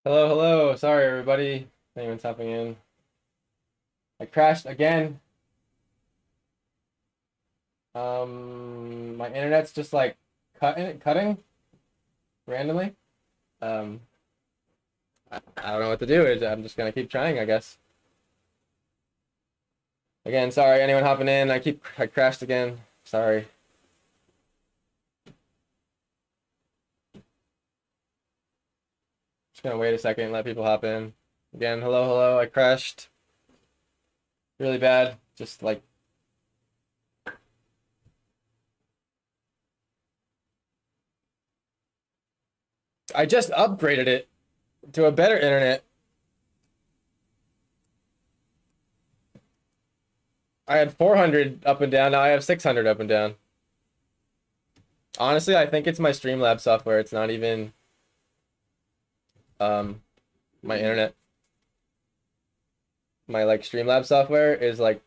Hello, hello. Sorry, everybody. Anyone's hopping in. I crashed again. My internet's just like cutting randomly. Um, I don't know what to do. I'm just gonna keep trying, I guess. Again, sorry, anyone hopping in. I crashed again. Sorry. Just gonna wait a second, let people hop in. Again, hello, hello. I crashed really bad. Just like I just upgraded it to a better internet. I had 400 up and down. Now I have 600 up and down. Honestly, I think it's my Streamlabs software. It's not even um my internet. My like Streamlabs software is like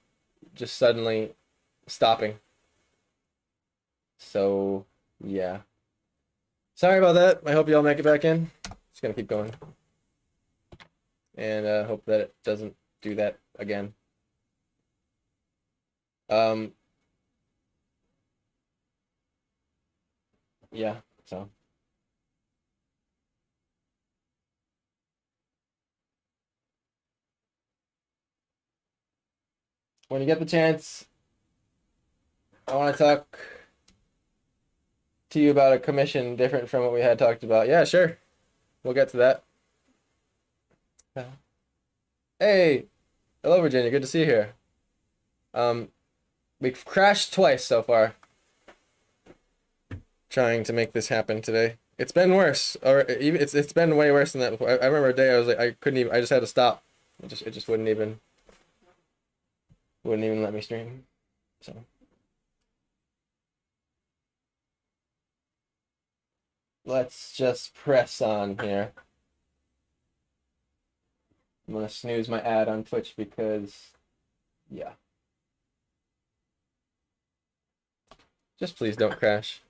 just suddenly stopping. So yeah. Sorry about that. I hope you all make it back in. Just gonna keep going. And hope that it doesn't do that again. Um yeah, so when you get the chance, I want to talk to you about a commission different from what we had talked about. Yeah, sure. We'll get to that. Hey, hello Virginia. Good to see you here. We've crashed twice so far trying to make this happen today. It's been worse, or even it's been way worse than that before. I remember a day I was like I couldn't even. I just had to stop. It just wouldn't even let me stream. So let's just press on here. I'm gonna snooze my ad on Twitch because yeah. Just please don't crash.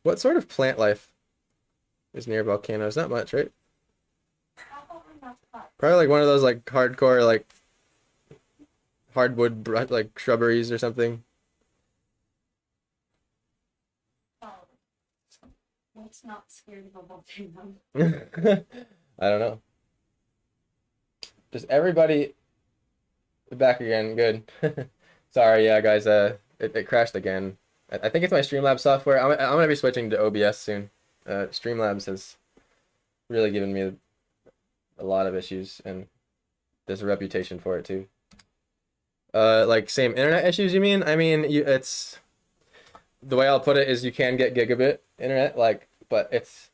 What sort of plant life is near volcanoes? Not much, right? Probably not much. Probably like one of those like hardcore like hardwood like shrubberies or something. Oh, it's not scared of a volcano. I don't know. Just everybody back again. Good. Sorry, yeah, guys. It crashed again. I think it's my Streamlabs software. I'm gonna be switching to OBS soon. Streamlabs has really given me a lot of issues, and there's a reputation for it too. Like same internet issues, you mean? I mean, it's the way I'll put it is you can get gigabit internet, like, but it's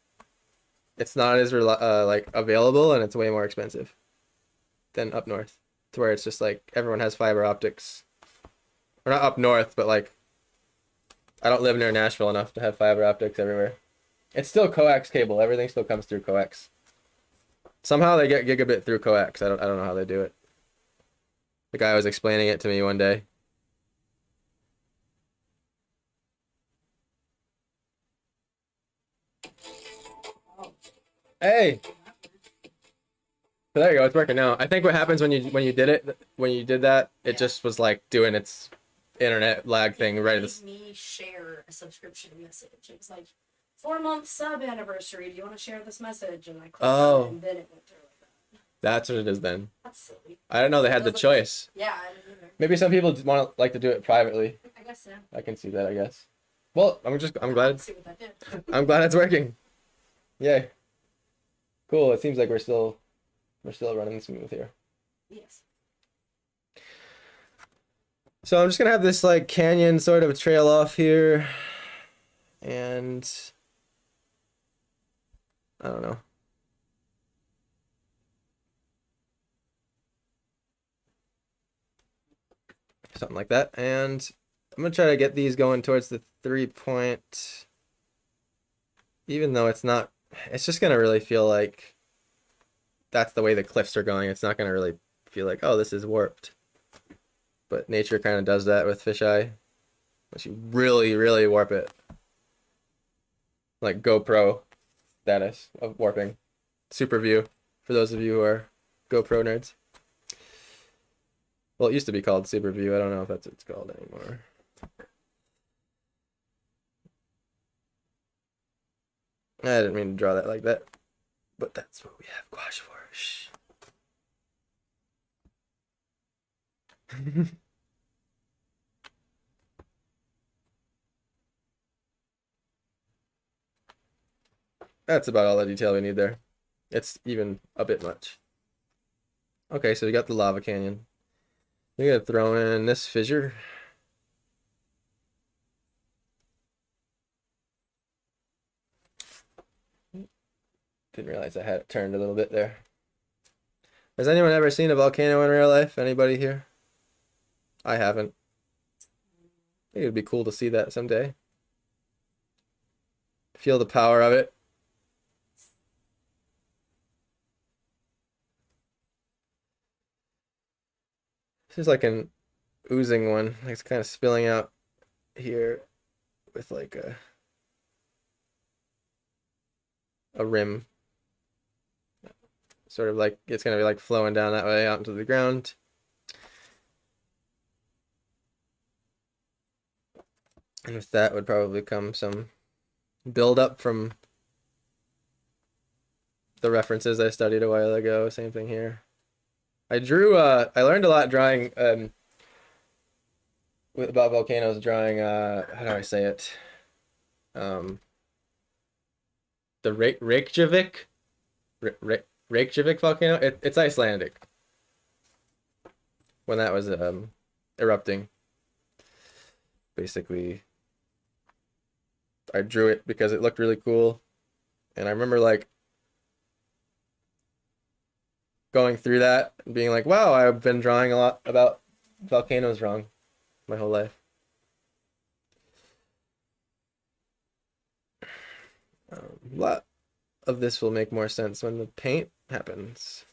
not as like available, and it's way more expensive than up north, to where it's just like everyone has fiber optics. Or not up north, but like I don't live near Nashville enough to have fiber optics everywhere. It's still coax cable. Everything still comes through coax. Somehow they get gigabit through coax. I don't know how they do it. The guy was explaining it to me one day. Oh, Hey, so there you go. It's working now. I think what happens when you did that, it yeah. just was like doing its internet lag thing right It at made me share a subscription message. It was like 4 month sub anniversary. Do you want to share this message? And I clicked on it, Oh, and then it went through like that. that's what it is then. That's silly. I didn't know they had the Doesn't- choice. Yeah, I didn't either. Maybe some people want to like to do it privately. I guess so. I can see that, I guess. Well, I'm glad Let's see what that did. I'm glad it's working. Yay. Cool. It seems like we're still running smooth here. Yes. So I'm just gonna have this like canyon sort of trail off here, and I don't know. Something like that. And I'm gonna try to get these going towards the 3 point, even though it's just gonna really feel like that's the way the cliffs are going. It's not gonna really feel like, oh, this is warped. but nature kind of does that with fisheye. Unless you really, really warp it. Like GoPro status of warping. Super view, for those of you who are GoPro nerds. Well, it used to be called Super View. I don't know if that's what it's called anymore. I didn't mean to draw that like that. But that's what we have gouache for. Shh. That's about all the detail we need there. It's even a bit much. Okay, so we got the lava canyon. We gotta throw in this fissure. Didn't realize I had it turned a little bit there. Has anyone ever seen a volcano in real life? Anybody here? I haven't. I think it'd be cool to see that someday. Feel the power of it. This is like an oozing one. Like it's kind of spilling out here with like a rim. Sort of like it's gonna be like flowing down that way out into the ground. And with that would probably come some build up from the references I studied a while ago. Same thing here. I learned a lot drawing about volcanoes, drawing how do I say it? The Reykjavik Reykjavik volcano. It's Icelandic. When that was erupting. Basically I drew it because it looked really cool. And I remember like going through that and being like, wow, I've been drawing a lot about volcanoes wrong my whole life. A lot of this will make more sense when the paint happens.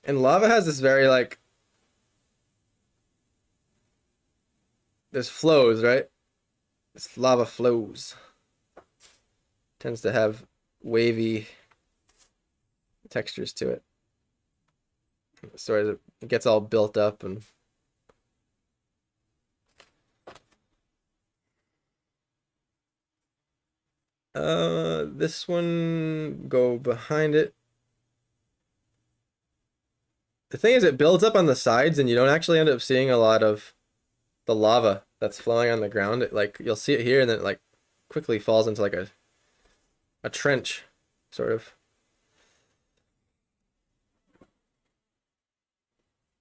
And lava has this very like, there's flows, right? This lava flows. Tends to have wavy textures to it. So it gets all built up and this one go behind it. The thing is it builds up on the sides and you don't actually end up seeing a lot of the lava that's flowing on the ground. It, like you'll see it here and then it like quickly falls into like a trench sort of.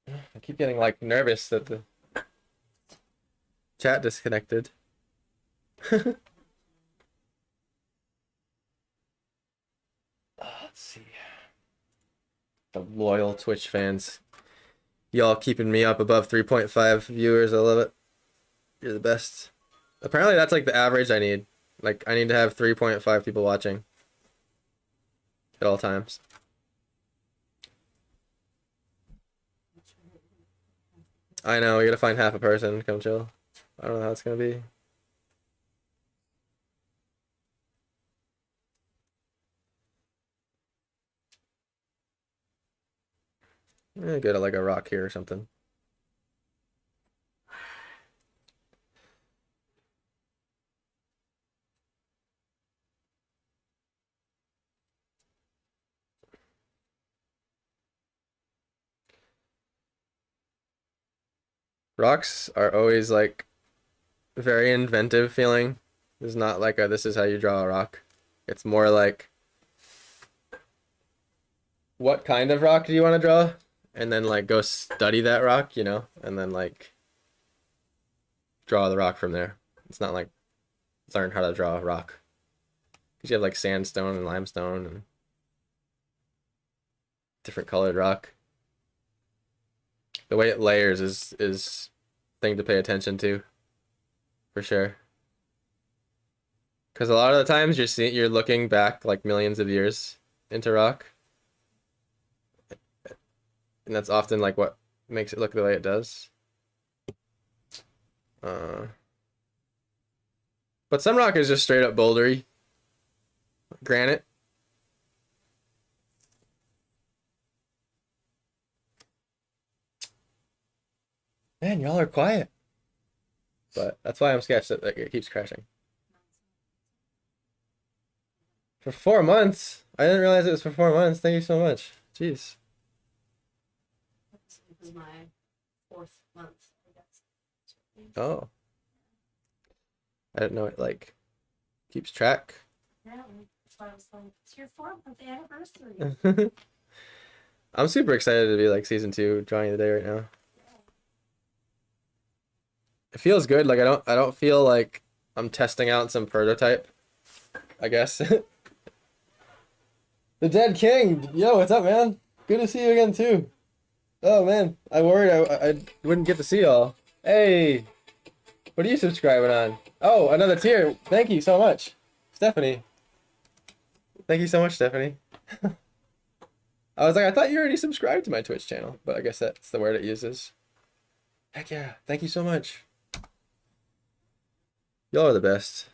I keep getting like nervous that the chat disconnected. Let's see. The loyal Twitch fans. Y'all keeping me up above 3.5 viewers. I love it. You're the best. Apparently that's like the average I need. Like I need to have 3.5 people watching at all times. I know, we gotta find half a person. Come chill. I don't know how it's gonna be. Get like a rock here or something. Rocks are always like very inventive feeling. It's not like a, this is how you draw a rock. It's more like what kind of rock do you want to draw? And then like go study that rock, you know, and then like draw the rock from there. It's not like learn how to draw a rock. Because you have like sandstone and limestone and different colored rock. The way it layers is thing to pay attention to, for sure. Because a lot of the times you're looking back like millions of years into rock, and that's often like what makes it look the way it does. But some rock is just straight up bouldery. Granite. Man, y'all are quiet. But that's why I'm sketched that it keeps crashing. For 4 months? I didn't realize it was for 4 months. Thank you so much. Jeez. This is my 4th month, I guess. Oh. I didn't know it like keeps track. Yeah, that's why I was like, it's your 4th-month anniversary. I'm super excited to be like season 2 drawing of the day right now. It feels good. Like I don't feel like I'm testing out some prototype, I guess. The Dead King. Yo, what's up, man? Good to see you again too. Oh man, I worried I wouldn't get to see y'all. Hey, what are you subscribing on? Oh, another tier. Thank you so much, Stephanie. Thank you so much, Stephanie. I was like, I thought you already subscribed to my Twitch channel, but I guess that's the word it uses. Heck yeah, thank you so much. Y'all are the best.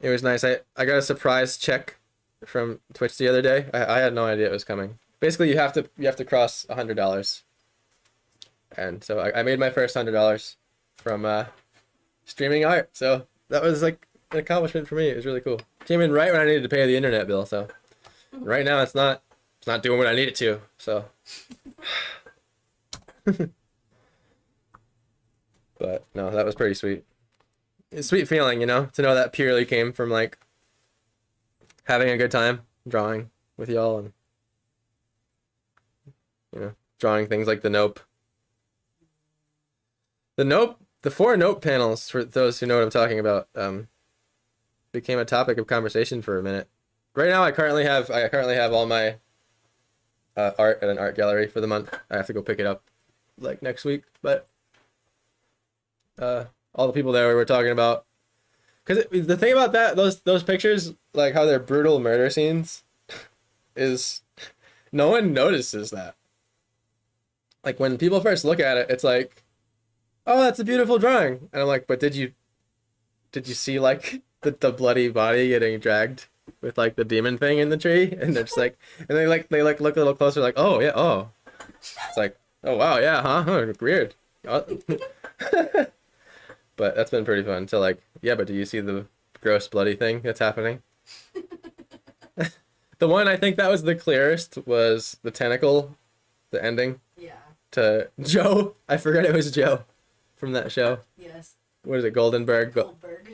It was nice. I got a surprise check from Twitch the other day. I had no idea it was coming. Basically, you have to cross $100, and so I made my first $100 from streaming art. So that was like an accomplishment for me. It was really cool. Came in right when I needed to pay the internet bill. So right now it's not doing what I need it to. So. But no, that was pretty sweet. It's a sweet feeling, you know, to know that purely came from like having a good time drawing with y'all and drawing things like the Nope. The Nope, the 4 Nope panels, for those who know what I'm talking about, became a topic of conversation for a minute. Right now I currently have all my art at an art gallery for the month. I have to go pick it up like next week, but all the people there we were talking about, because the thing about those pictures, like how they're brutal murder scenes, is no one notices that. Like when people first look at it, it's like, oh, that's a beautiful drawing, and I'm like, but did you see like the bloody body getting dragged with like the demon thing in the tree? And they're just like, and they look a little closer, like, oh yeah, oh, it's like, oh wow, yeah, huh, weird. But that's been pretty fun. So like, yeah, but do you see the gross bloody thing that's happening? The one I think that was the clearest was the tentacle, the ending. Yeah. To Joe. I forget it was Joe from that show. Yes. What is it? Goldenberg?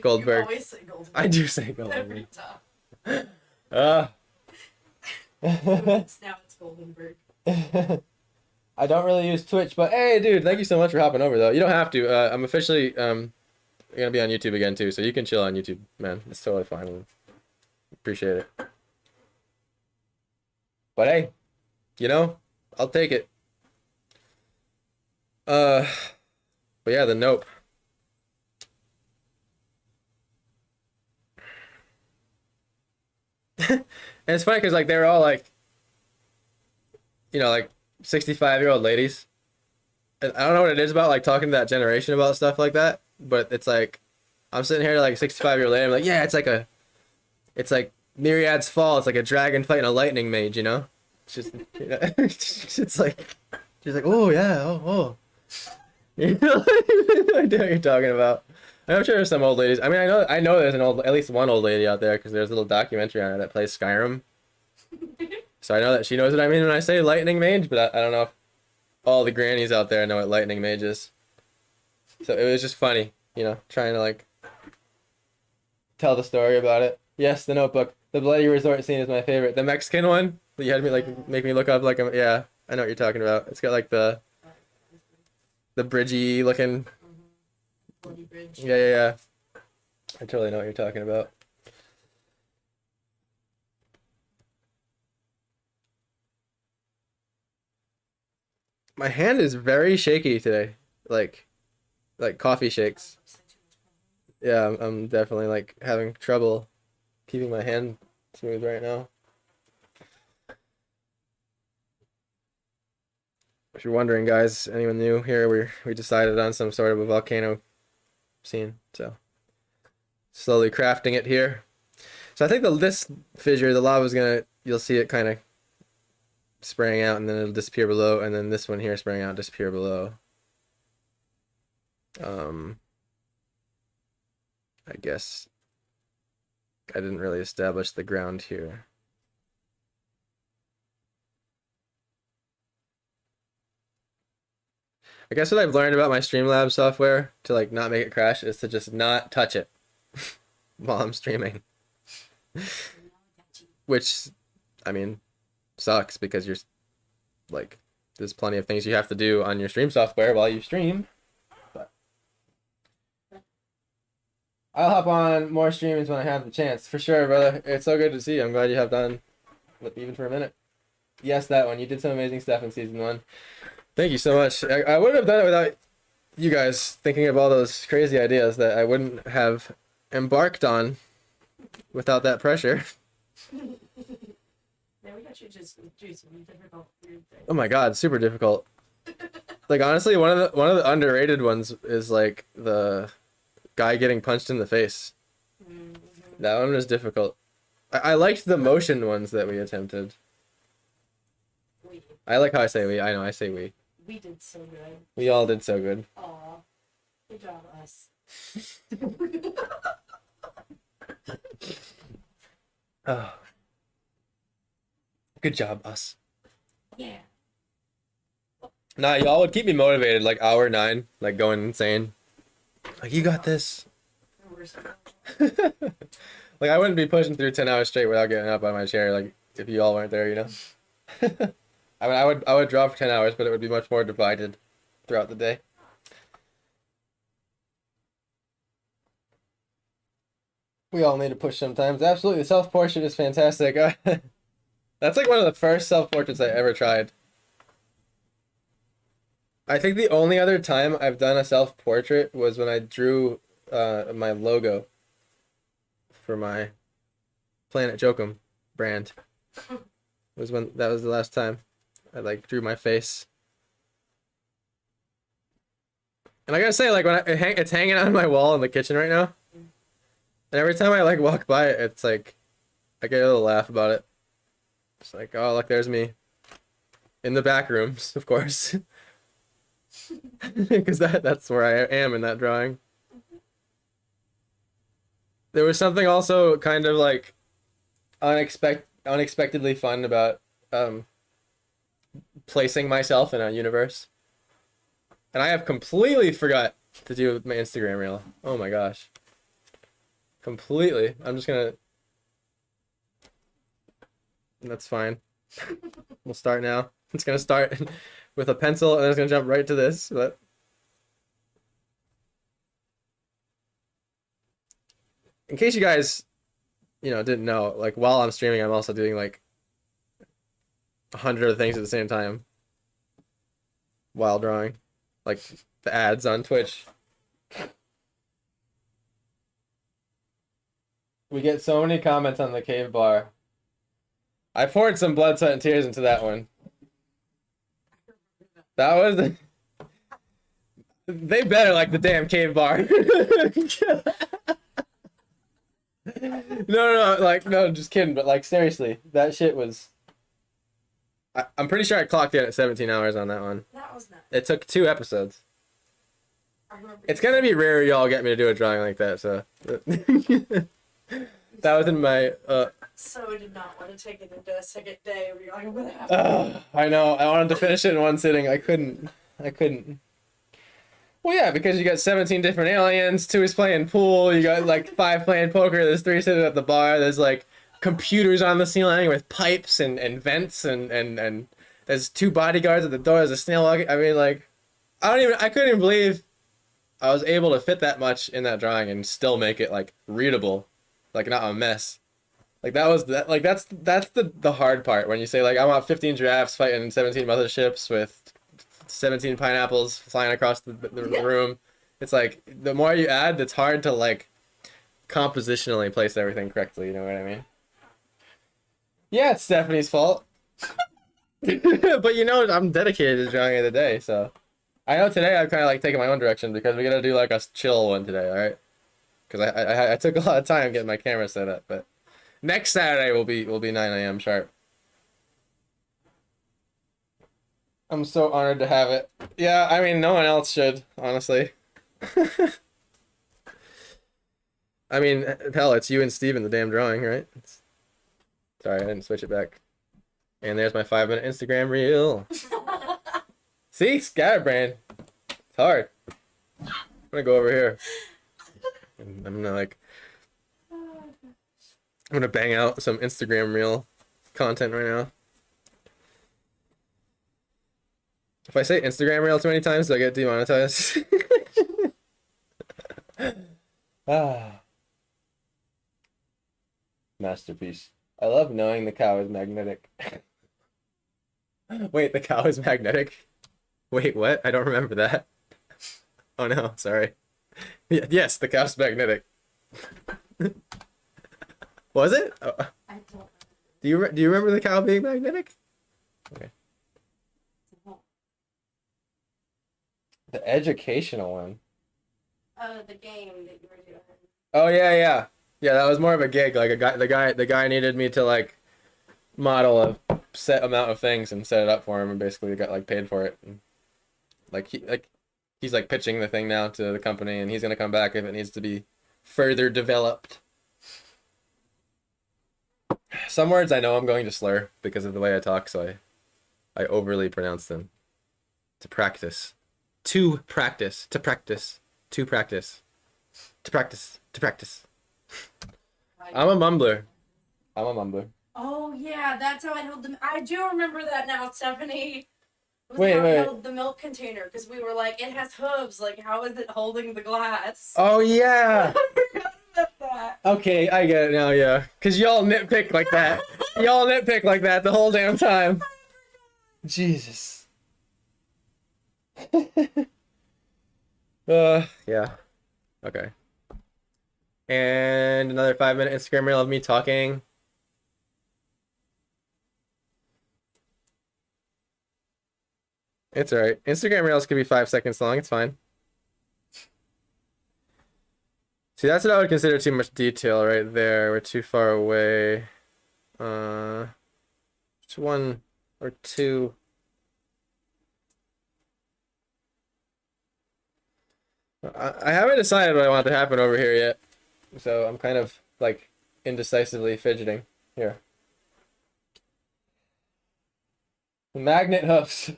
Goldberg. You always say Goldberg. I do say Goldberg. Every time. Now it's Goldenberg. I don't really use Twitch, but hey, dude, thank you so much for hopping over, though. You don't have to. I'm officially gonna be on YouTube again too, so you can chill on YouTube, man. It's totally fine. Appreciate it. But hey, I'll take it. But yeah, the Nope. And it's funny because like they're all like, like 65-year-old ladies. And I don't know what it is about like talking to that generation about stuff like that, but it's like I'm sitting here like a 65-year-old lady. I'm like, yeah, it's like Myriad's Fall. It's like a dragon fighting a lightning mage, you know? It's just, it's like, she's like, oh yeah, oh. You know, I know what you're talking about. I'm sure there's some old ladies. I mean, I know there's at least one old lady out there because there's a little documentary on her that plays Skyrim. So I know that she knows what I mean when I say lightning mage, but I don't know if all the grannies out there know what lightning mage is. So it was just funny, trying to like tell the story about it. Yes, the Notebook. The bloody resort scene is my favorite. The Mexican one that you had me like make me look up like yeah, I know what you're talking about. It's got like the bridgey looking. Bloody bridge. Yeah. I totally know what you're talking about. My hand is very shaky today, like coffee shakes. Yeah, I'm definitely like having trouble keeping my hand smooth right now. If you're wondering, guys, anyone new here, we decided on some sort of a volcano scene, so slowly crafting it here. So I think this fissure, the lava's gonna, you'll see it kind of spraying out and then it'll disappear below, and then this one here spraying out, disappear below. I guess I didn't really establish the ground here. I guess what I've learned about my Streamlabs software to like not make it crash is to just not touch it while I'm streaming. Which, I mean, sucks because you're like, there's plenty of things you have to do on your stream software while you stream. But I'll hop on more streams when I have the chance. For sure, brother. It's so good to see you. I'm glad you have done even for a minute. Yes, that one. You did some amazing stuff in season 1. Thank you so much. I wouldn't have done it without you guys thinking of all those crazy ideas that I wouldn't have embarked on without that pressure. Yeah, we got you just do some difficult weird things. Oh my god, super difficult. Like honestly, one of the underrated ones is like the guy getting punched in the face. Mm-hmm. That one was difficult. I liked the motion ones that we attempted. We. I like how I say we. I know I say we. We did so good. We all did so good. Aw. Good job, us. Oh. Good job, us. Yeah. Nah, y'all would keep me motivated like hour 9, like going insane. Like, you got this. Like, I wouldn't be pushing through 10 hours straight without getting up on my chair, like, if you all weren't there, you know? I mean, I would draw for 10 hours, but it would be much more divided throughout the day. We all need to push sometimes. Absolutely, self-portrait is fantastic. That's like one of the first self-portraits I ever tried. I think the only other time I've done a self-portrait was when I drew my logo for my Planet Jokum brand. That was the last time I like drew my face. And I gotta say, like when it's hanging on my wall in the kitchen right now, and every time I like walk by it, it's like I get a little laugh about it. It's like, oh look, there's me in the back rooms, of course, because that's where I am in that drawing. There was something also kind of like unexpectedly fun about placing myself in a universe. And I have completely forgot to do my Instagram reel. Oh my gosh. Completely. I'm just gonna... That's fine. We'll start now. It's gonna start with a pencil and then it's gonna jump right to this. But in case you guys, didn't know, like while I'm streaming, I'm also doing like 100 other things at the same time while drawing, like the ads on Twitch. We get so many comments on the cave bar. I poured some blood, sweat, and tears into that one. That was... They better like the damn cave bar. No, just kidding. But like seriously, that shit was... I'm pretty sure I clocked in at 17 hours on that one. That was nuts. It took 2 episodes. I remember. It's gonna be rare y'all get me to do a drawing like that, so... That was in my... So I did not want to take it into a second day where you're like, I'm gonna have to... I know. I wanted to finish it in one sitting. I couldn't. Well, yeah, because you got 17 different aliens. 2 is playing pool. You got like 5 playing poker. There's 3 sitting at the bar. There's like computers on the ceiling with pipes and vents and there's 2 bodyguards at the door. There's a snail walking. I mean, like, I couldn't even believe I was able to fit that much in that drawing and still make it like readable, like not a mess. Like that's the hard part when you say like I want 15 giraffes fighting 17 motherships with 17 pineapples flying across the room. It's like the more you add, it's hard to like compositionally place everything correctly. You know what I mean? Yeah, it's Stephanie's fault. But you know, I'm dedicated to drawing of the day, so I know today I'm kind of like taking my own direction because we gotta do like a chill one today, all right? Because I took a lot of time getting my camera set up, but next Saturday will be 9 a.m. sharp. I'm so honored to have it. Yeah, I mean, no one else should, honestly. I mean, hell, it's you and Steve in the damn drawing, right? Sorry, I didn't switch it back. And there's my 5-minute Instagram reel. See, scatterbrain. It's hard. I'm gonna go over here. And I'm gonna bang out some Instagram reel content right now. If I say Instagram reel too many times, do I get demonetized? Ah. Masterpiece. I love knowing the cow is magnetic. Wait, the cow is magnetic? Wait, what? I don't remember that. Oh no, sorry. Yes, the cow's magnetic. Was it? Oh. I don't Do you remember the cow being magnetic? Okay. know. The educational one. The game that you were doing. Oh yeah. Yeah, that was more of a gig. Like the guy needed me to like model a set amount of things and set it up for him, and basically got like paid for it. And, he's like pitching the thing now to the company, and he's gonna come back if it needs to be further developed. Some words I know I'm going to slur because of the way I talk, so I overly pronounce them. To practice. To practice. To practice. To practice. To practice. To practice. I'm a mumbler. Oh yeah, that's how I held the. I do remember that now, Stephanie. It was Wait, how I wait. held the milk container because we were like, it has hooves. Like, how is it holding the glass? Oh yeah. I forgot about that. Okay, I get it now, yeah. Cause y'all nitpick like that. Y'all nitpick like that the whole damn time. Jesus. Yeah. Okay. And another 5-minute Instagram reel of me talking. It's alright. Instagram reels can be 5 seconds long. It's fine. See, that's what I would consider too much detail right there. We're too far away. Just 1 or 2. I haven't decided what I want to happen over here yet. So I'm kind of like indecisively fidgeting here. Magnet hoofs.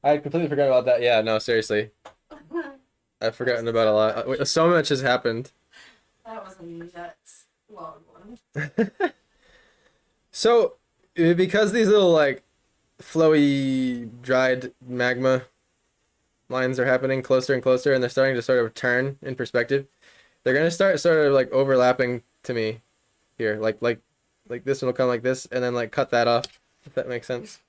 I completely forgot about that. Yeah, no, seriously. I've forgotten about a lot. So much has happened. That was a nuts long one. So, because these little like flowy, dried magma lines are happening closer and closer, and they're starting to sort of turn in perspective, they're gonna start sort of like overlapping to me here. Like this one will come like this, and then like cut that off. If that makes sense.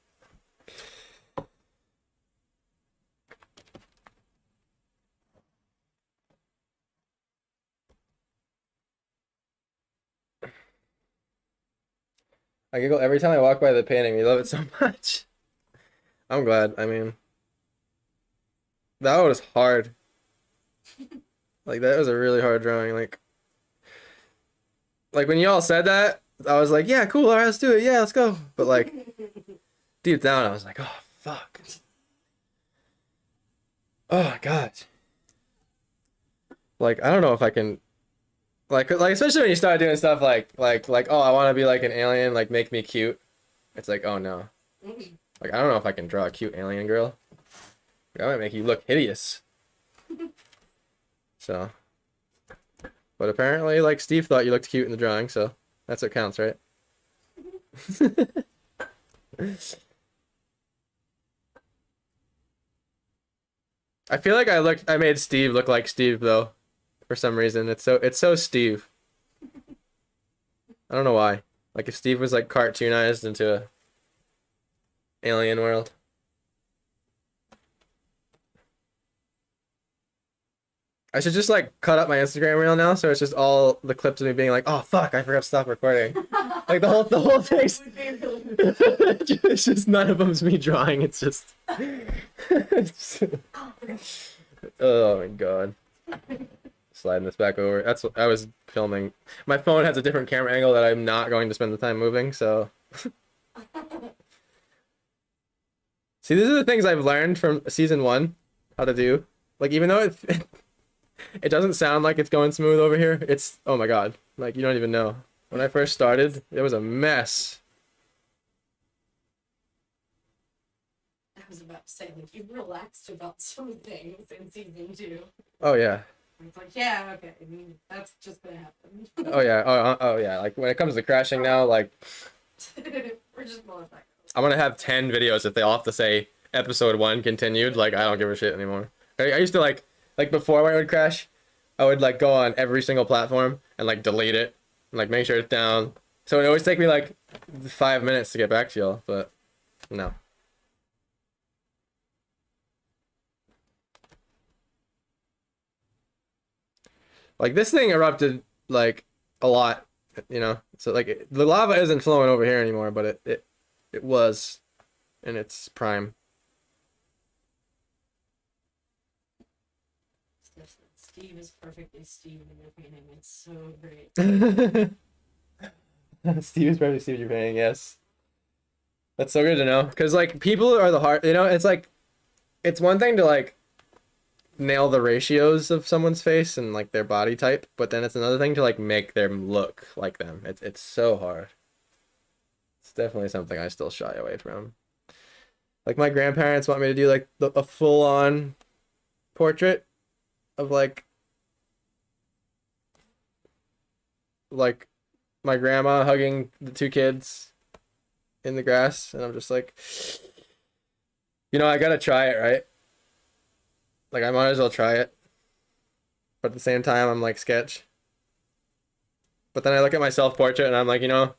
I giggle every time I walk by the painting. We love it so much. I'm glad. I mean, that was hard. Like that was a really hard drawing. Like when y'all said that, I was like, yeah, cool. All right, let's do it. Yeah, let's go. But like deep down, I was like, oh fuck. Oh my god. Like I don't know if I can. Like especially when you start doing stuff like oh, I want to be like an alien, like make me cute. It's like, oh no. Like I don't know if I can draw a cute alien girl. Like, I might make you look hideous. So, but apparently like Steve thought you looked cute in the drawing, so that's what counts, right? I feel like I made Steve look like Steve though. For some reason, it's so Steve. I don't know why. Like if Steve was like cartoonized into a alien world. I should just like cut up my Instagram reel now, so it's just all the clips of me being like, "Oh fuck, I forgot to stop recording." Like the whole thing's it's just none of them's me drawing. It's just, oh my god. Sliding this back over. That's what I was filming. My phone has a different camera angle that I'm not going to spend the time moving. So, see, these are the things I've learned from season 1, how to do. Like, even though it doesn't sound like it's going smooth over here, it's, oh my god, like, you don't even know. When I first started, it was a mess. I was about to say, like, you've relaxed about some things in season 2. Oh yeah. It's like, yeah, okay, I mean, that's just gonna happen. Oh yeah. Oh yeah. Like, when it comes to crashing now, like, We're just motherfuckers. I'm gonna have 10 videos if they all have to say episode 1 continued. Like, I don't give a shit anymore. I used to like before when it would crash, I would like go on every single platform and like delete it and like make sure it's down. So it always take me like 5 minutes to get back to y'all, but no. Like, this thing erupted like a lot, you know. So like the lava isn't flowing over here anymore, but it was in its prime. Steve is perfectly Steve in your painting. It's so great. Steve is probably Steve you're paying, yes. That's so good to know. Because, like, people are the hard, you know, it's like, it's one thing to, like, nail the ratios of someone's face and, like, their body type, but then it's another thing to, like, make them look like them. It's so hard. It's definitely something I still shy away from. Like, my grandparents want me to do, like, a full-on portrait of, like my grandma hugging the 2 kids in the grass, and I'm just like, you know, I gotta try it, right? Like, I might as well try it, but at the same time I'm like, sketch. But then I look at my self-portrait and I'm like, you know,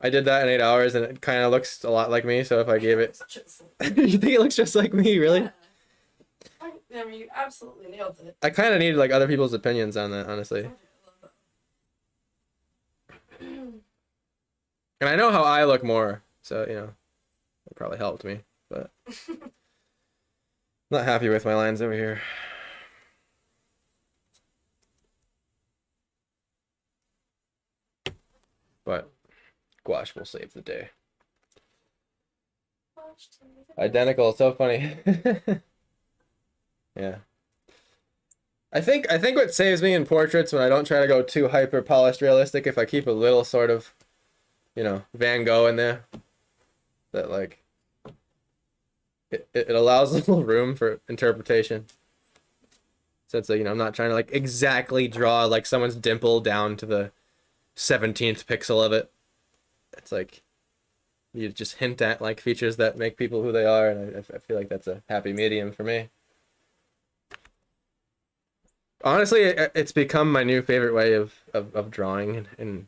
I did that in 8 hours and it kind of looks a lot like me, so if I gave it you think it looks just like me, really? Yeah. I mean, you absolutely nailed it. I kind of need like other people's opinions on that, honestly. And I know how I look more, so, you know, it probably helped me, but not happy with my lines over here. But gouache will save the day. Identical, so funny. Yeah. I think what saves me in portraits when I don't try to go too hyper polished realistic, if I keep a little sort of, you know, Van Gogh in there, that like it allows a little room for interpretation. So it's like, you know, I'm not trying to like exactly draw like someone's dimple down to the 17th pixel of it. It's like you just hint at like features that make people who they are, and I feel like that's a happy medium for me. Honestly, it's become my new favorite way of drawing in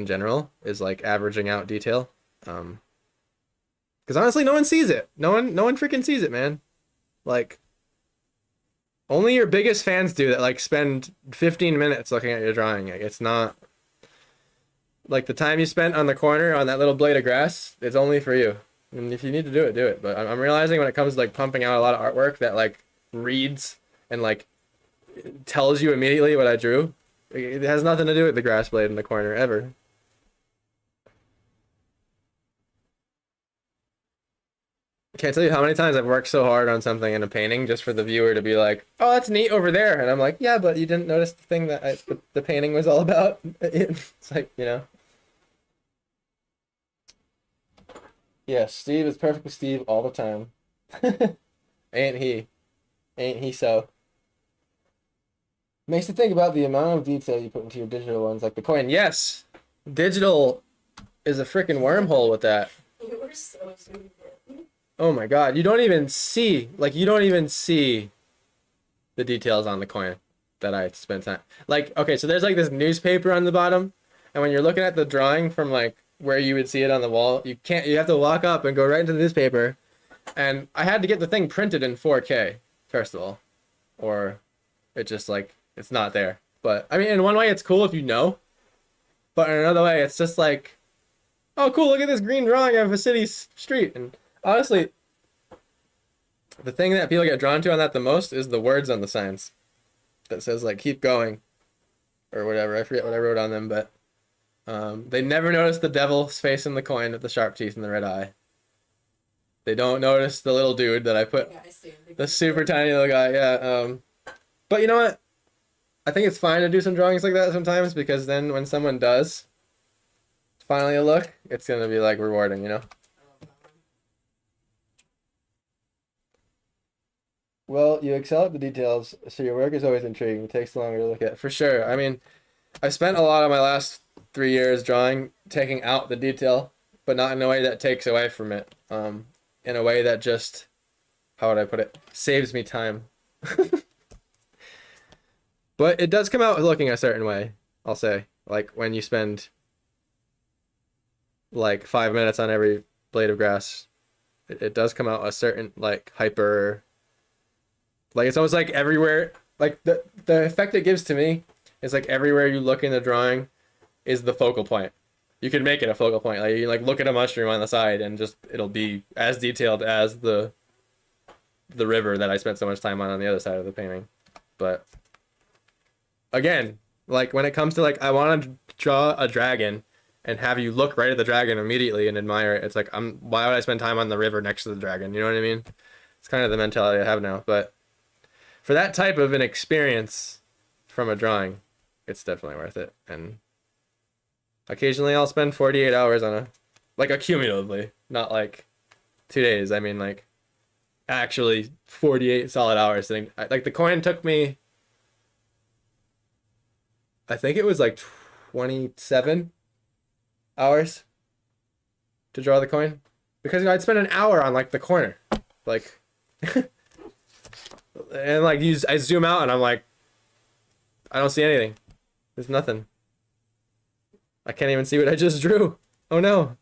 general, is like averaging out detail. Because honestly, no one sees it. No one freaking sees it, man. Like, only your biggest fans do that, like spend 15 minutes looking at your drawing. Like, it's not like the time you spent on the corner on that little blade of grass, it's only for you. And if you need to do it, do it. But I'm realizing when it comes to like pumping out a lot of artwork that like reads and like tells you immediately what I drew, it has nothing to do with the grass blade in the corner ever. I can't tell you how many times I've worked so hard on something in a painting just for the viewer to be like, "Oh, that's neat over there," and I'm like, "Yeah, but you didn't notice the thing that the painting was all about." It's like, you know. Yeah, Steve is perfect with Steve all the time. Ain't he? Ain't he so? Makes you think about the amount of detail you put into your digital ones, like the coin. Yes, digital is a freaking wormhole with that. You were so stupid. Oh my god, you don't even see the details on the coin that I spent time. Like, okay, so there's like this newspaper on the bottom, and when you're looking at the drawing from like where you would see it on the wall, you have to walk up and go right into the newspaper. And I had to get the thing printed in 4K, first of all. Or It just like it's not there. But I mean, in one way, it's cool if you know. But in another way, it's just like, oh, cool! Look at this green drawing of a city street. And honestly, the thing that people get drawn to on that the most is the words on the signs that says like "keep going" or whatever. I forget what I wrote on them, but they never notice the devil's face in the coin with the sharp teeth and the red eye. They don't notice the little dude that I put, Yeah, I see. the super tiny little guy. Yeah. But you know what? I think it's fine to do some drawings like that sometimes, because then when someone does finally a look, it's gonna be like rewarding, you know? Well, you excel at the details, so your work is always intriguing. It takes longer to look at. For sure. I mean, I spent a lot of my last 3 years drawing, taking out the detail, but not in a way that takes away from it. In a way that just, how would I put it, saves me time. But it does come out looking a certain way, I'll say. Like when you spend like 5 minutes on every blade of grass, it does come out a certain like hyper, like it's almost like everywhere, like the effect it gives to me is like everywhere you look in the drawing is the focal point. You can make it a focal point. Like you like look at a mushroom on the side and just it'll be as detailed as the river that I spent so much time on the other side of the painting. But again, like when it comes to like I want to draw a dragon and have you look right at the dragon immediately and admire it, it's like why would I spend time on the river next to the dragon? You know what I mean? It's kind of the mentality I have now. But for that type of an experience from a drawing, it's definitely worth it. And occasionally I'll spend 48 hours on a, like accumulatively, not like 2 days. I mean like actually 48 solid hours sitting. Like the coin took me, I think it was like 27 hours to draw the coin, because I'd spend an hour on like the corner, like, and like I zoom out and I'm like, I don't see anything. There's nothing. I can't even see what I just drew. Oh no.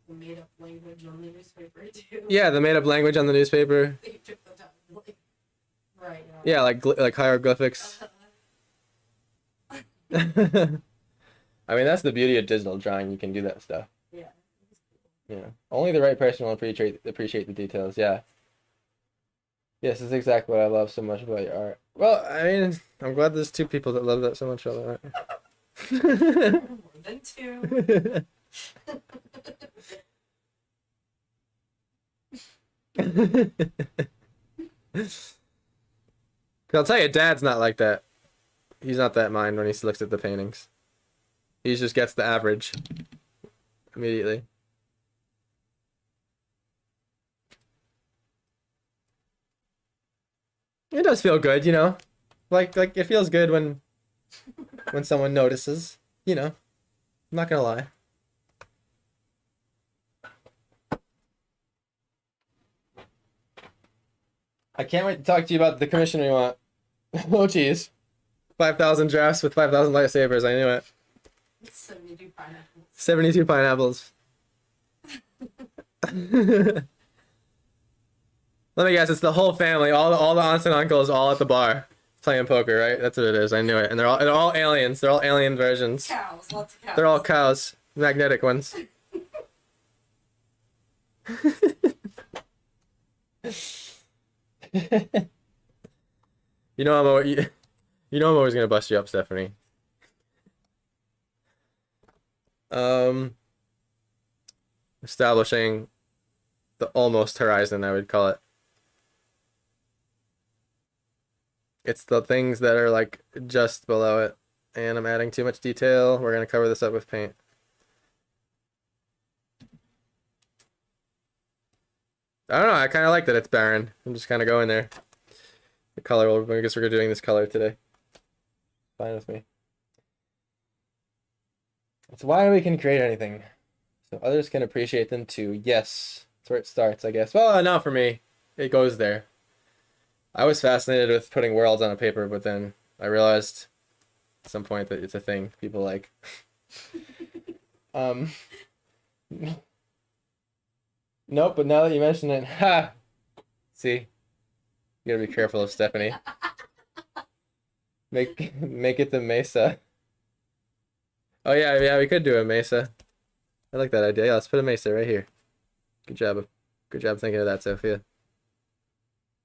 Made up language on the newspaper too. Yeah, the made up language on the newspaper. They took the time, like, right. Yeah, like hieroglyphics. I mean, that's the beauty of digital drawing. You can do that stuff. Yeah. Yeah. Only the right person will appreciate the details. Yeah. Yes, it's exactly what I love so much about your art. Well, I mean, I'm glad there's two people that love that so much about art. More than two. I'll tell you, Dad's not like that. He's not that mind when he looks at the paintings. He just gets the average immediately. It does feel good, you know. Like it feels good when someone notices, you know. I'm not gonna lie. I can't wait to talk to you about the commission we want. Oh, jeez. 5,000 drafts with 5,000 lightsabers. I knew it. 72 pineapples. 72 pineapples. Let me guess. It's the whole family. All the aunts and uncles all at the bar playing poker, right? That's what it is. I knew it. And they're all aliens. They're all alien versions. Cows. Lots of cows. They're all cows. Magnetic ones. You know I'm always gonna bust you up, Stephanie. Establishing the almost horizon, I would call it. It's the things that are like just below it, and I'm adding too much detail. We're gonna cover this up with paint. I don't know, I kind of like that it's barren. I'm just kind of going there. The color, I guess we're doing this color today. Fine with me. It's why we can create anything, so others can appreciate them too. Yes, that's where it starts, I guess. Well, not for me. It goes there. I was fascinated with putting worlds on a paper, but then I realized at some point that it's a thing people like. Nope, but now that you mention it, ha! See? You gotta be careful of Stephanie. Make it the Mesa. Oh yeah, we could do a Mesa. I like that idea. Yeah, let's put a Mesa right here. Good job. Good job thinking of that, Sophia.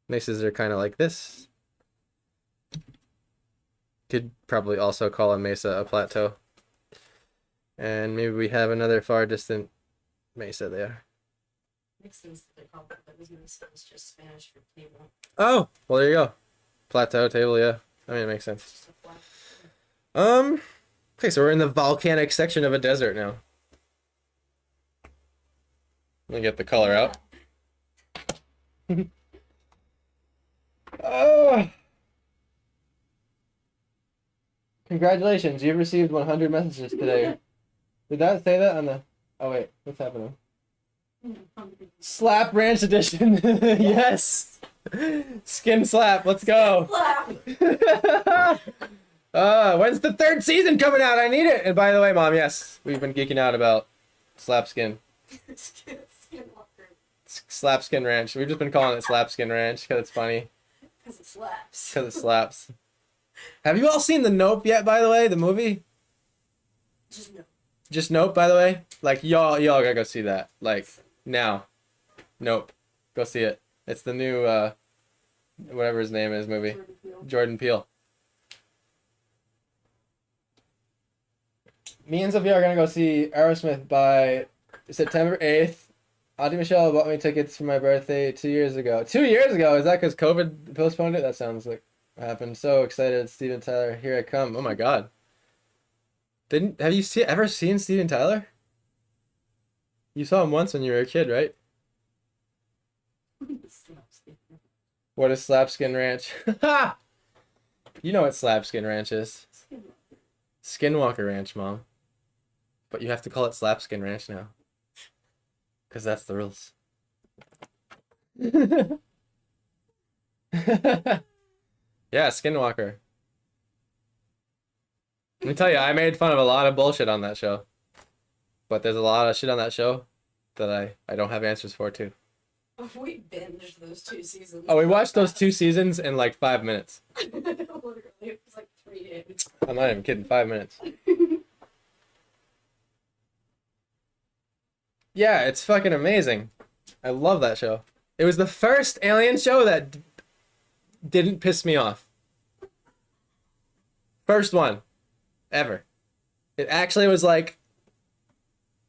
Mesas are kind of like this. Could probably also call a mesa a plateau. And maybe we have another far distant mesa there. Makes sense that they're called plateaus. Mesa is just Spanish for table. Oh, well there you go. Plateau, table, yeah. I mean, it makes sense. Just a flat. Okay, so we're in the volcanic section of a desert now. Let me get the color out. Oh. Congratulations, you've received 100 messages today. Did that say that on the... Oh wait, what's happening? Slap Ranch Edition. Yes! Skin slap, let's go. When's the third season coming out? I need it. And by the way, Mom, yes, we've been geeking out about Slap Skin. Slap Skin Ranch. We've just been calling it Slap Skin Ranch because it's funny. Because it slaps. Because it slaps. Have you all seen the Nope yet, by the way, the movie? Just no. Just Nope, by the way? Like, y'all gotta go see that. Like, now. Nope. Go see it. It's the new, whatever his name is movie. Jordan Peele. Me and Sophia are gonna go see Aerosmith by September 8th. Auntie Michelle bought me tickets for my birthday 2 years ago. 2 years ago? Is that because COVID postponed it? That sounds like what happened. So excited. Steven Tyler, here I come. Oh my god. Have you ever seen Steven Tyler? You saw him once when you were a kid, right? What is Slapskin Ranch? You know what Slapskin Ranch is. Skinwalker Ranch, Mom. But you have to call it Slapskin Ranch now. Because that's the rules. Yeah, Skinwalker. Let me tell you, I made fun of a lot of bullshit on that show. But there's a lot of shit on that show that I don't have answers for, too. We binged those 2 seasons. Oh, we watched those 2 seasons in like 5 minutes. Literally, it was like 3 days. I'm not even kidding, 5 minutes. Yeah, it's fucking amazing. I love that show. It was the first alien show that didn't piss me off. First one. Ever. It actually was like,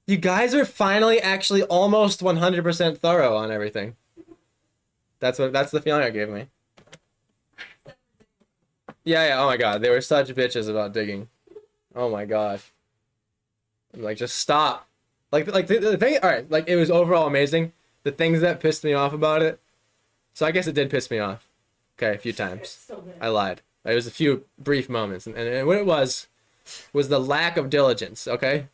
you guys are finally actually almost 100% thorough on everything. That's the feeling it gave me. Yeah, oh my god, they were such bitches about digging. Oh my god. I'm like, just stop. Like the thing, alright, like it was overall amazing. The things that pissed me off about it. So I guess it did piss me off. Okay, a few times. I lied. It was a few brief moments, and what it was the lack of diligence. Okay,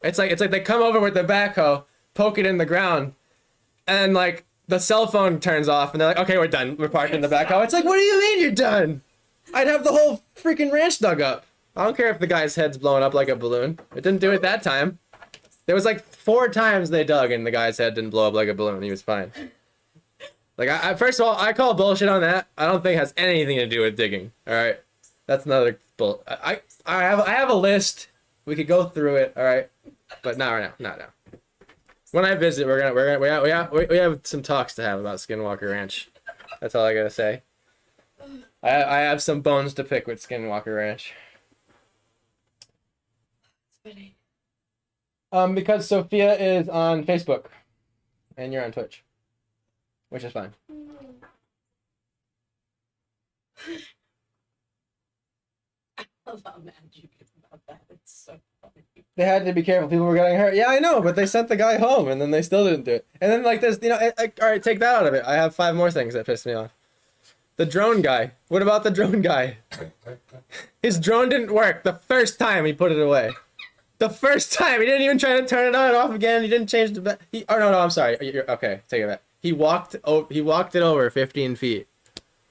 it's like they come over with the backhoe, poke it in the ground, and like the cell phone turns off, and they're like, "Okay, we're done. We're parking the backhoe." It's like, what do you mean you're done? I'd have the whole freaking ranch dug up. I don't care if the guy's head's blowing up like a balloon. It didn't do it that time. There was like 4 times they dug, and the guy's head didn't blow up like a balloon. He was fine. Like, I first of all, I call bullshit on that. I don't think it has anything to do with digging. All right, that's another bull. I have a list. We could go through it. All right, but not right now. Not now. When I visit, we have some talks to have about Skinwalker Ranch. That's all I gotta say. I have some bones to pick with Skinwalker Ranch. Because Sophia is on Facebook, and you're on Twitch. Which is fine. I love how mad you get about that. It's so funny. They had to be careful. People were getting hurt. Yeah, I know, but they sent the guy home, and then they still didn't do it. And then, like, there's, all right, take that out of it. I have 5 more things that pissed me off. The drone guy. What about the drone guy? His drone didn't work the first time he put it away. The first time. He didn't even try to turn it on and off again. He didn't change the... No, I'm sorry. Okay, take it back. He walked it over 15 feet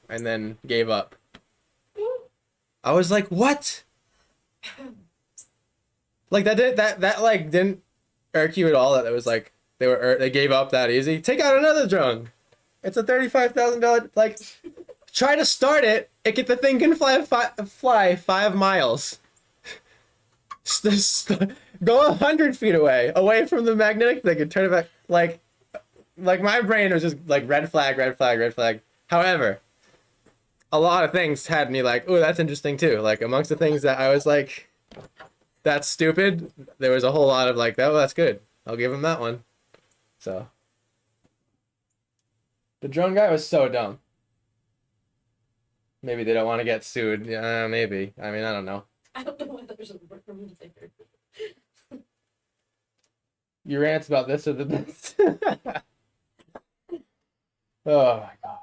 and then gave up. I was like, what? Like that like didn't irk you at all that it was like they gave up that easy? Take out another drone. It's a $35,000 like Try to start it. The thing can fly 5 miles. Go 100 feet away from the magnetic thing, and turn it back. Like my brain was just like red flag, red flag, red flag. However, a lot of things had me like, oh, that's interesting too. Like amongst the things that I was like, that's stupid. There was a whole lot of like, oh, that's good. I'll give him that one. So the drone guy was so dumb. Maybe they don't want to get sued. Yeah, maybe. I mean, I don't know. I don't know why there's a room there. Your rants about this are the best. Oh my god.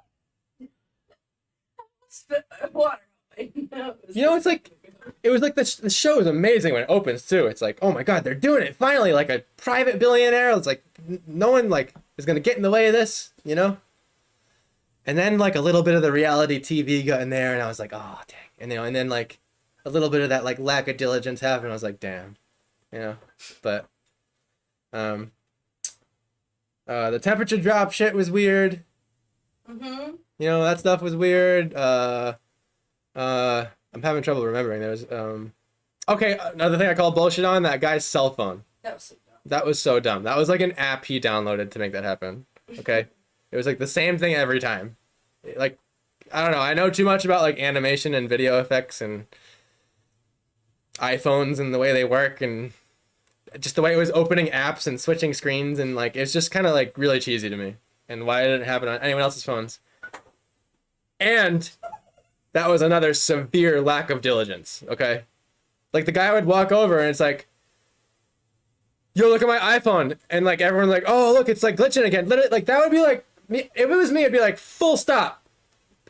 Spit water on my nose. You know, it's like it was like the show is amazing when it opens too. It's like, oh my god, they're doing it finally, like a private billionaire. It's like no one like is gonna get in the way of this, you know. And then like a little bit of the reality TV got in there, and I was like, oh dang, and you know, and then like a little bit of that like lack of diligence happened. I was like, damn, you know. But the temperature drop shit was weird. Mm-hmm. You know, that stuff was weird. I'm having trouble remembering. There was okay, another thing I call bullshit on, that guy's cell phone. That was so dumb. That was so dumb. That was like an app he downloaded to make that happen. Okay? It was like the same thing every time. Like I don't know, I know too much about like animation and video effects and iPhones and the way they work and just the way it was opening apps and switching screens, and like it's just kind of like really cheesy to me. And why did it happen on anyone else's phones? And that was another severe lack of diligence, okay? Like the guy would walk over and it's like, yo, look at my iPhone. And like everyone's like, oh, look, it's like glitching again. Literally, like that would be like, if it was me, it'd be like, full stop.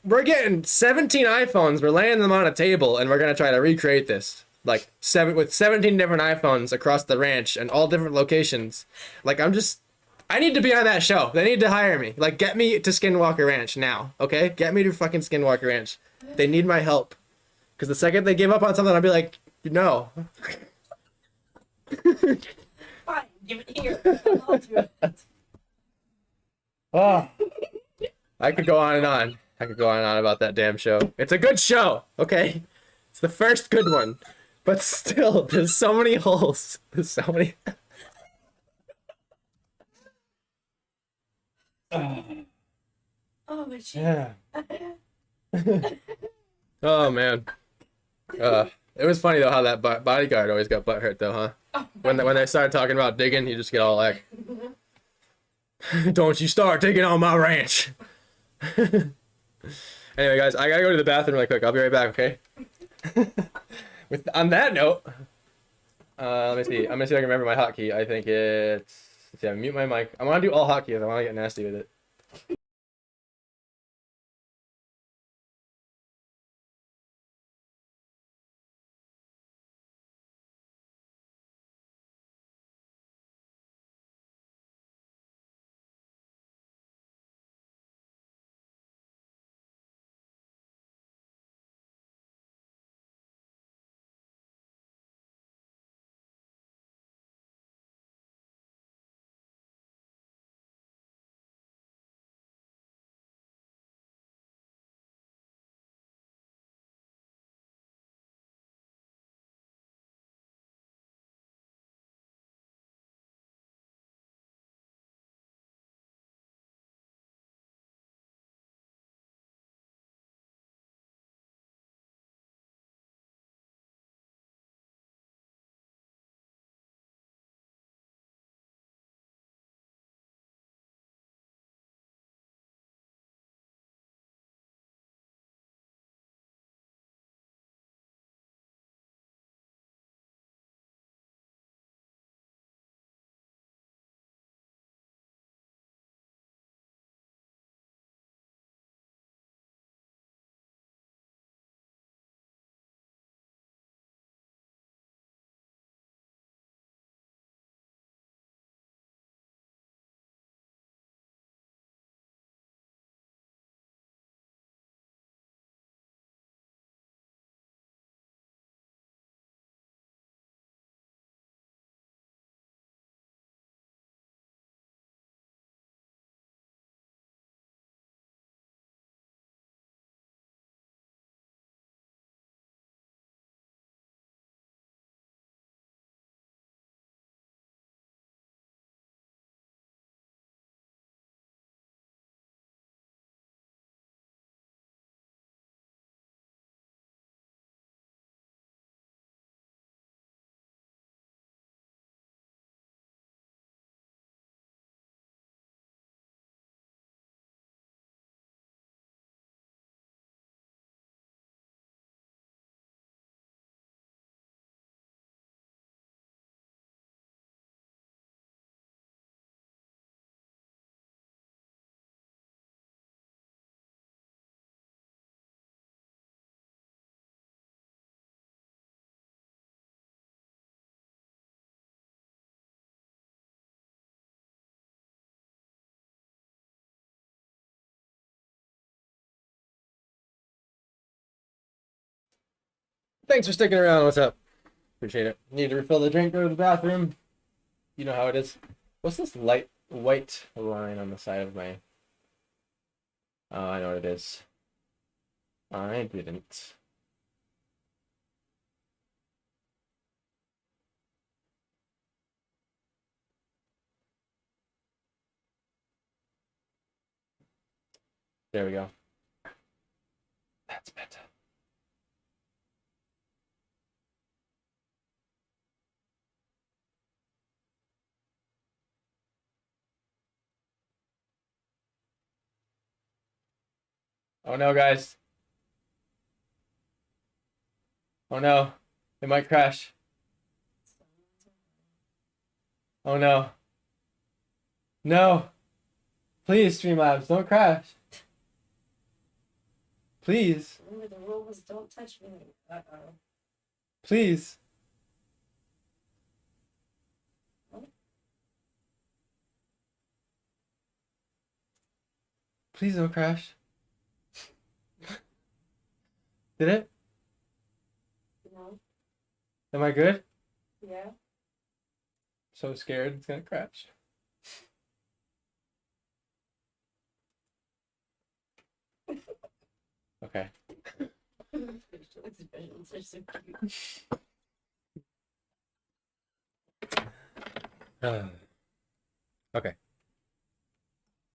We're getting 17 iPhones, we're laying them on a table, and we're gonna try to recreate this. Like with 17 different iPhones across the ranch and all different locations. Like I need to be on that show. They need to hire me. Like, get me to Skinwalker Ranch now, okay? Get me to fucking Skinwalker Ranch. They need my help. Because the second they give up on something, I'll be like, no. Fine, give it here. I'll do it. Oh. I could go on and on. I could go on and on about that damn show. It's a good show, okay? It's the first good one. But still, there's so many holes. There's so many... Oh my cheek. Yeah. Oh man. It was funny though how that bodyguard always got butt hurt though, huh? Oh, When they started talking about digging, he just get all like, "Don't you start digging on my ranch." Anyway, guys, I gotta go to the bathroom really quick. I'll be right back, okay? On that note, let me see. I'm gonna see if I can remember my hotkey. I think it's. Let's see. I mute my mic. I want to do all hotkeys. I want to get nasty with it. Thanks for sticking around. What's up? Appreciate it. Need to refill the drink, go to the bathroom. You know how it is. What's this light white line on the side of my... Oh, I know what it is. I didn't. There we go. That's better. Oh no, guys. Oh no. It might crash. Oh no. No. Please, Streamlabs, don't crash. Please. Remember the rule was don't touch me. Uh-oh. Please. Please don't crash. Did it? No. Am I good? Yeah. So scared it's gonna crash. Okay. Facial expressions are so cute. Okay.